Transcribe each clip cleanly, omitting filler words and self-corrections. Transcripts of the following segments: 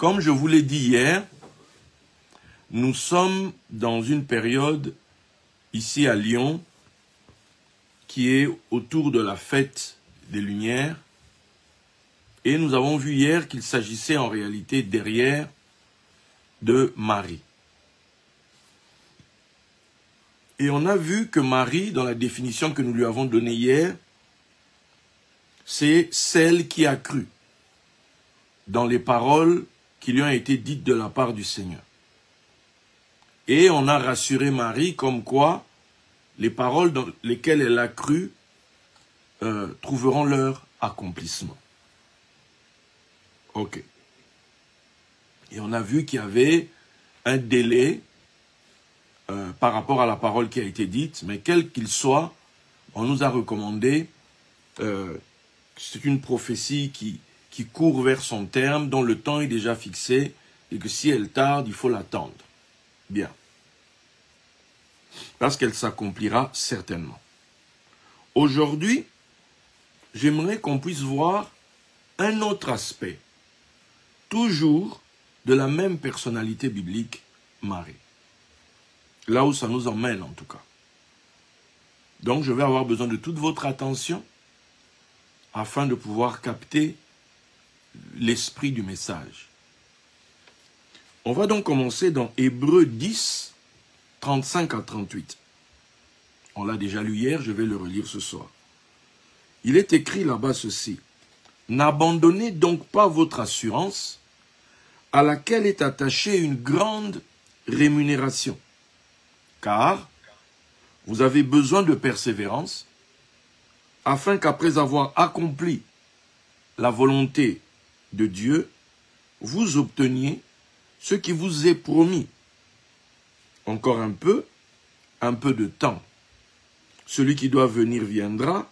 Comme je vous l'ai dit hier, nous sommes dans une période ici à Lyon qui est autour de la fête des Lumières. Et nous avons vu hier qu'il s'agissait en réalité derrière de Marie. Et on a vu que Marie, dans la définition que nous lui avons donnée hier, c'est celle qui a cru dans les paroles qui lui ont été dites de la part du Seigneur. Et on a rassuré Marie comme quoi les paroles dans lesquelles elle a cru trouveront leur accomplissement. Ok. Et on a vu qu'il y avait un délai par rapport à la parole qui a été dite, mais quel qu'il soit, on nous a recommandé, c'est une prophétie qui court vers son terme, dont le temps est déjà fixé, et que si elle tarde, il faut l'attendre. Bien. Parce qu'elle s'accomplira certainement. Aujourd'hui, j'aimerais qu'on puisse voir un autre aspect, toujours de la même personnalité biblique, Marie. Là où ça nous emmène en tout cas. Donc je vais avoir besoin de toute votre attention afin de pouvoir capter l'esprit du message. On va donc commencer dans Hébreux 10, 35 à 38. On l'a déjà lu hier, je vais le relire ce soir. Il est écrit là-bas ceci. « N'abandonnez donc pas votre assurance, à laquelle est attachée une grande rémunération. Car vous avez besoin de persévérance, afin qu'après avoir accompli la volonté de Dieu, vous obteniez ce qui vous est promis. Encore un peu de temps. Celui qui doit venir viendra,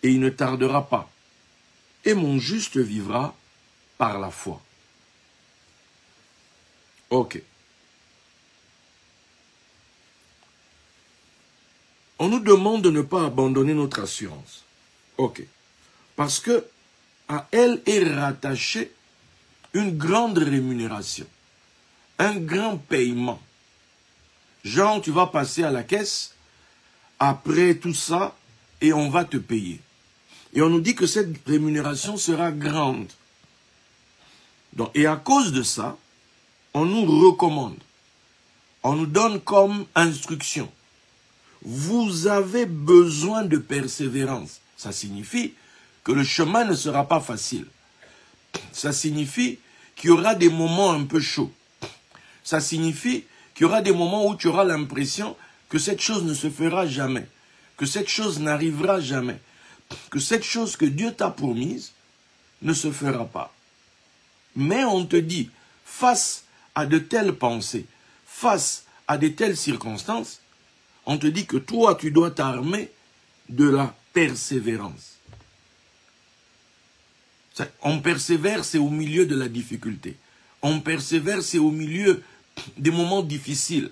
et il ne tardera pas. Et mon juste vivra par la foi. » Ok. On nous demande de ne pas abandonner notre assurance. Ok. Parce que à elle est rattachée une grande rémunération. Un grand paiement. Genre, tu vas passer à la caisse, après tout ça, et on va te payer. Et on nous dit que cette rémunération sera grande. Donc, et à cause de ça, on nous recommande, on nous donne comme instruction. Vous avez besoin de persévérance. Ça signifie que le chemin ne sera pas facile. Ça signifie qu'il y aura des moments un peu chauds. Ça signifie qu'il y aura des moments où tu auras l'impression que cette chose ne se fera jamais, que cette chose n'arrivera jamais, que cette chose que Dieu t'a promise ne se fera pas. Mais on te dit, face à de telles pensées, face à de telles circonstances, on te dit que toi, tu dois t'armer de la persévérance. On persévère, c'est au milieu de la difficulté. On persévère, c'est au milieu des moments difficiles.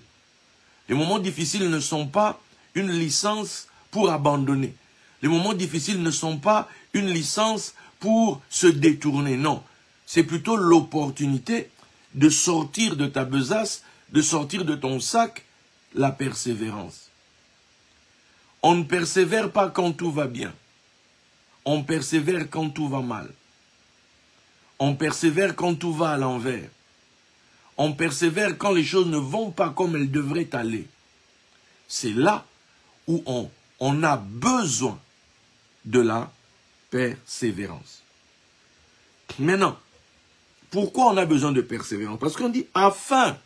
Les moments difficiles ne sont pas une licence pour abandonner. Les moments difficiles ne sont pas une licence pour se détourner. Non, c'est plutôt l'opportunité de sortir de ta besace, de sortir de ton sac, la persévérance. On ne persévère pas quand tout va bien. On persévère quand tout va mal. On persévère quand tout va à l'envers. On persévère quand les choses ne vont pas comme elles devraient aller. C'est là où on a besoin de la persévérance. Maintenant, pourquoi on a besoin de persévérance? Parce qu'on dit afin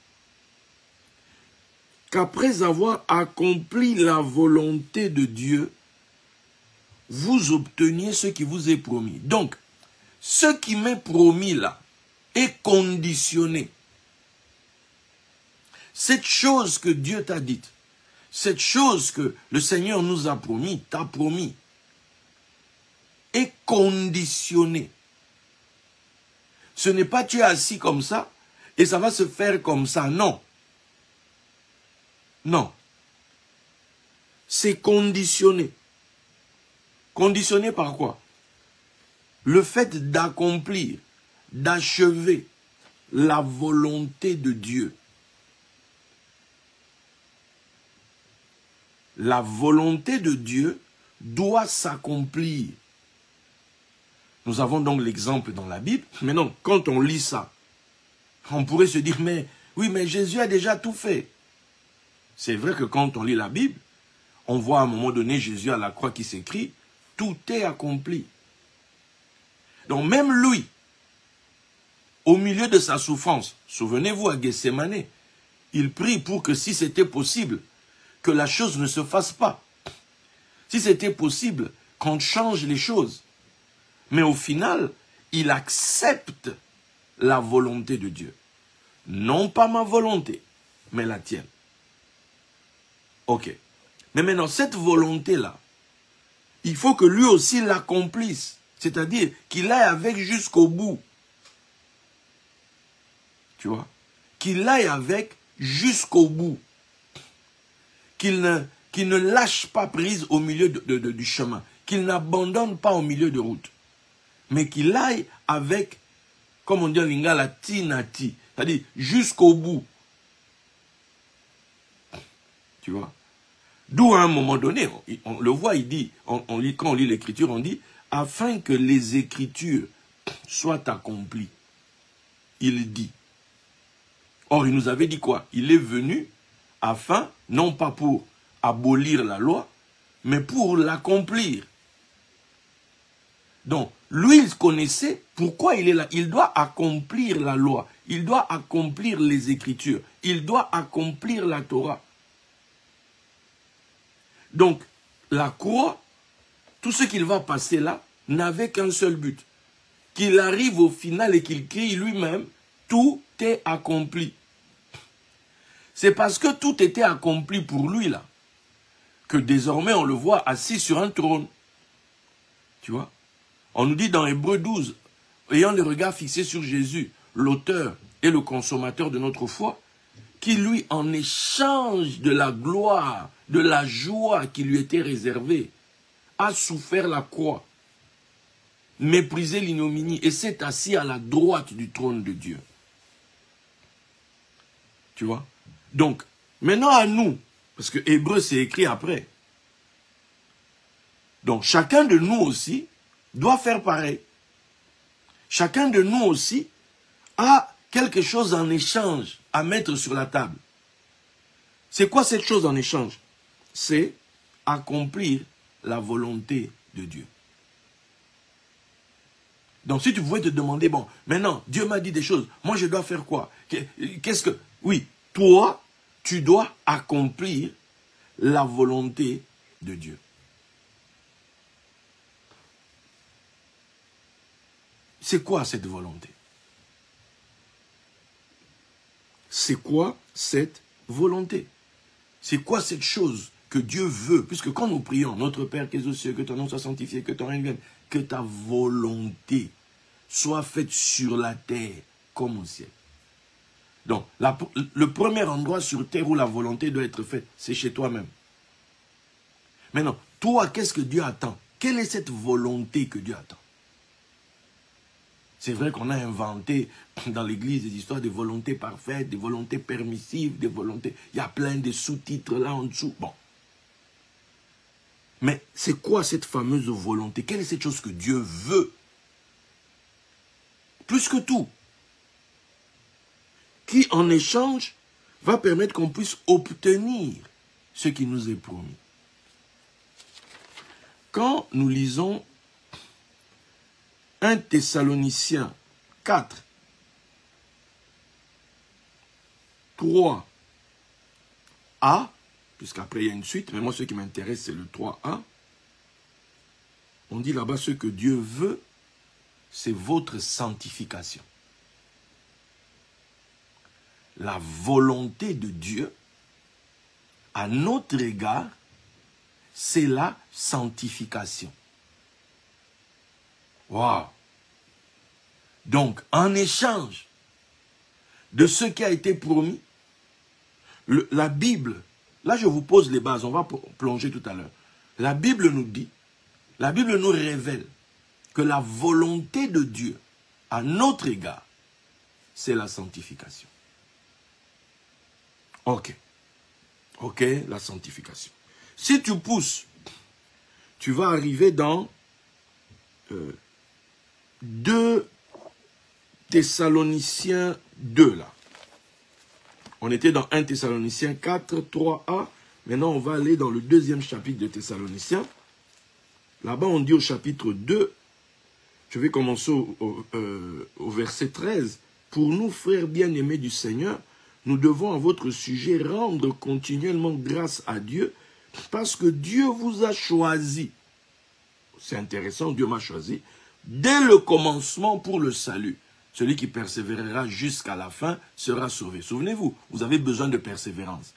qu'après avoir accompli la volonté de Dieu, vous obteniez ce qui vous est promis. Donc, ce qui m'est promis là est conditionné. Cette chose que Dieu t'a dite, cette chose que le Seigneur nous a promis, t'a promis, est conditionnée. Ce n'est pas tu es assis comme ça et ça va se faire comme ça, non. Non. C'est conditionné. Conditionné par quoi? Le fait d'accomplir, d'achever la volonté de Dieu. La volonté de Dieu doit s'accomplir. Nous avons donc l'exemple dans la Bible. Maintenant, quand on lit ça, on pourrait se dire, mais oui, mais Jésus a déjà tout fait. C'est vrai que quand on lit la Bible, on voit à un moment donné Jésus à la croix qui s'écrit, tout est accompli. Donc même lui, au milieu de sa souffrance, souvenez-vous à Gethsémane, il prie pour que si c'était possible, que la chose ne se fasse pas. Si c'était possible, qu'on change les choses. Mais au final, il accepte la volonté de Dieu. Non pas ma volonté, mais la tienne. Ok. Mais maintenant, cette volonté-là, il faut que lui aussi l'accomplisse. C'est-à-dire qu'il aille avec jusqu'au bout. Tu vois? Qu'il aille avec jusqu'au bout. Qu'il ne lâche pas prise au milieu du chemin. Qu'il n'abandonne pas au milieu de route. Mais qu'il aille avec, comme on dit en lingala, tinati. C'est-à-dire jusqu'au bout. Tu vois? D'où à un moment donné, on le voit, il dit, quand on lit l'écriture, on dit, afin que les écritures soient accomplies. Il dit. Or, il nous avait dit quoi? Il est venu afin, non pas pour abolir la loi, mais pour l'accomplir. Donc, lui, il connaissait pourquoi il est là. Il doit accomplir la loi. Il doit accomplir les Écritures. Il doit accomplir la Torah. Donc, la croix, tout ce qu'il va passer là, n'avait qu'un seul but. Qu'il arrive au final et qu'il crie lui-même, tout est accompli. C'est parce que tout était accompli pour lui là, que désormais on le voit assis sur un trône. Tu vois? On nous dit dans Hébreux 12, ayant le regard fixé sur Jésus, l'auteur et le consommateur de notre foi, qui lui, en échange de la gloire, de la joie qui lui était réservée, a souffert la croix, méprisé l'ignominie et s'est assis à la droite du trône de Dieu. Tu vois? Donc, maintenant à nous, parce que Hébreu c'est écrit après. Donc, chacun de nous aussi doit faire pareil. Chacun de nous aussi a quelque chose en échange à mettre sur la table. C'est quoi cette chose en échange? C'est accomplir la volonté de Dieu. Donc si tu pouvais te demander, bon, maintenant, Dieu m'a dit des choses, moi je dois faire quoi? Qu'est-ce que... Oui, toi, tu dois accomplir la volonté de Dieu. C'est quoi cette volonté? C'est quoi cette volonté? C'est quoi cette chose que Dieu veut? Puisque quand nous prions, notre Père qui es aux cieux, que ton nom soit sanctifié, que ton règne vienne, que ta volonté soit faite sur la terre comme au ciel. Donc, le premier endroit sur terre où la volonté doit être faite, c'est chez toi-même. Maintenant, toi, qu'est-ce que Dieu attend? Quelle est cette volonté que Dieu attend? C'est vrai qu'on a inventé dans l'Église des histoires de volontés parfaites, des volontés permissives, des volontés... Il y a plein de sous-titres là en dessous. Bon. Mais c'est quoi cette fameuse volonté? Quelle est cette chose que Dieu veut? Plus que tout. Qui, en échange, va permettre qu'on puisse obtenir ce qui nous est promis. Quand nous lisons 1 Thessaloniciens 4, 3a, puisqu'après il y a une suite, mais moi ce qui m'intéresse c'est le 3a, on dit là-bas ce que Dieu veut, c'est votre sanctification. La volonté de Dieu, à notre égard, c'est la sanctification. Waouh! Donc, en échange de ce qui a été promis, la Bible, là je vous pose les bases, on va plonger tout à l'heure. La Bible nous dit, la Bible nous révèle que la volonté de Dieu à notre égard, c'est la sanctification. Ok. Ok, la sanctification. Si tu pousses, tu vas arriver dans 2 Thessaloniciens 2, là. On était dans 1 Thessaloniciens 4, 3a. Maintenant, on va aller dans le 2e chapitre de Thessaloniciens. Là-bas, on dit au chapitre 2, je vais commencer au verset 13. Pour nous, frères bien-aimés du Seigneur, nous devons à votre sujet rendre continuellement grâce à Dieu, parce que Dieu vous a choisi. C'est intéressant, Dieu m'a choisi, dès le commencement pour le salut. Celui qui persévérera jusqu'à la fin sera sauvé. Souvenez-vous, vous avez besoin de persévérance.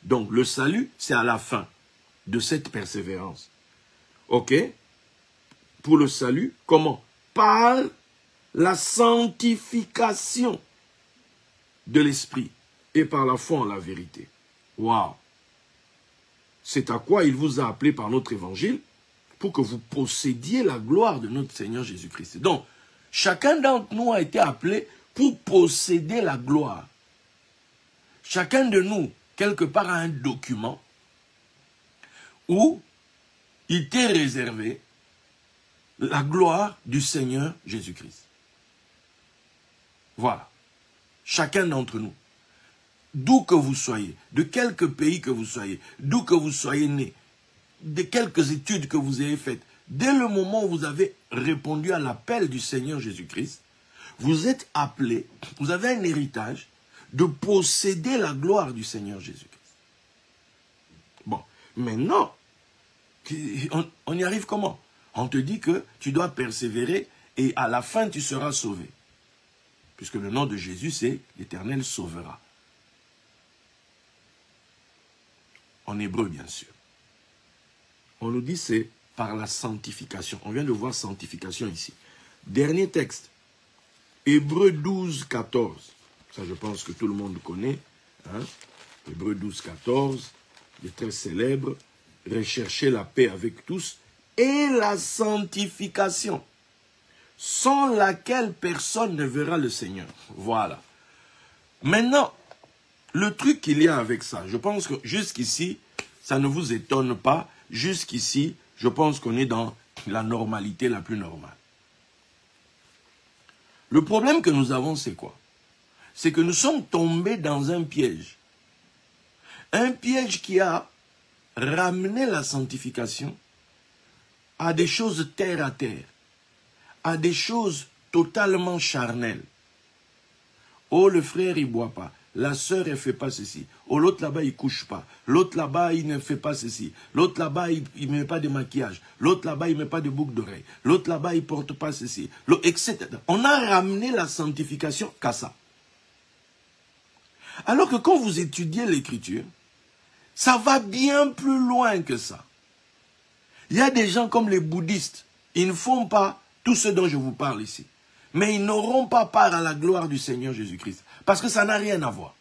Donc, le salut, c'est à la fin de cette persévérance. Ok? Pour le salut, comment? Par la sanctification de l'esprit et par la foi en la vérité. Waouh! C'est à quoi il vous a appelé par notre évangile pour que vous possédiez la gloire de notre Seigneur Jésus-Christ. Donc, chacun d'entre nous a été appelé pour posséder la gloire. Chacun de nous, quelque part, a un document où il t'est réservé la gloire du Seigneur Jésus-Christ. Voilà. Chacun d'entre nous. D'où que vous soyez, de quelque pays que vous soyez, d'où que vous soyez né, de quelques études que vous ayez faites, dès le moment où vous avez répondu à l'appel du Seigneur Jésus-Christ, vous êtes appelé, vous avez un héritage de posséder la gloire du Seigneur Jésus-Christ. Bon, maintenant, on y arrive comment? On te dit que tu dois persévérer et à la fin tu seras sauvé. Puisque le nom de Jésus, c'est l'Éternel sauvera. En hébreu, bien sûr. On nous dit c'est par la sanctification. On vient de voir sanctification ici. Dernier texte. Hébreu 12, 14. Ça, je pense que tout le monde connaît. Hein? Hébreu 12, 14. Le très célèbre. Recherchez la paix avec tous et la sanctification, sans laquelle personne ne verra le Seigneur. Voilà. Maintenant, le truc qu'il y a avec ça, je pense que jusqu'ici, ça ne vous étonne pas. Jusqu'ici, je pense qu'on est dans la normalité la plus normale. Le problème que nous avons, c'est quoi? C'est que nous sommes tombés dans un piège. Un piège qui a ramené la sanctification à des choses terre à terre, à des choses totalement charnelles. Oh, le frère, il ne boit pas. La sœur, elle ne fait pas ceci. Oh, l'autre là-bas, il ne couche pas. L'autre là-bas, il ne fait pas ceci. L'autre là-bas, il ne met pas de maquillage. L'autre là-bas, il ne met pas de boucle d'oreille. L'autre là-bas, il ne porte pas ceci. Etc. On a ramené la sanctification qu'à ça. Alors que quand vous étudiez l'Écriture, ça va bien plus loin que ça. Il y a des gens comme les bouddhistes. Ils ne font pas tout ce dont je vous parle ici. Mais ils n'auront pas part à la gloire du Seigneur Jésus-Christ. Parce que ça n'a rien à voir.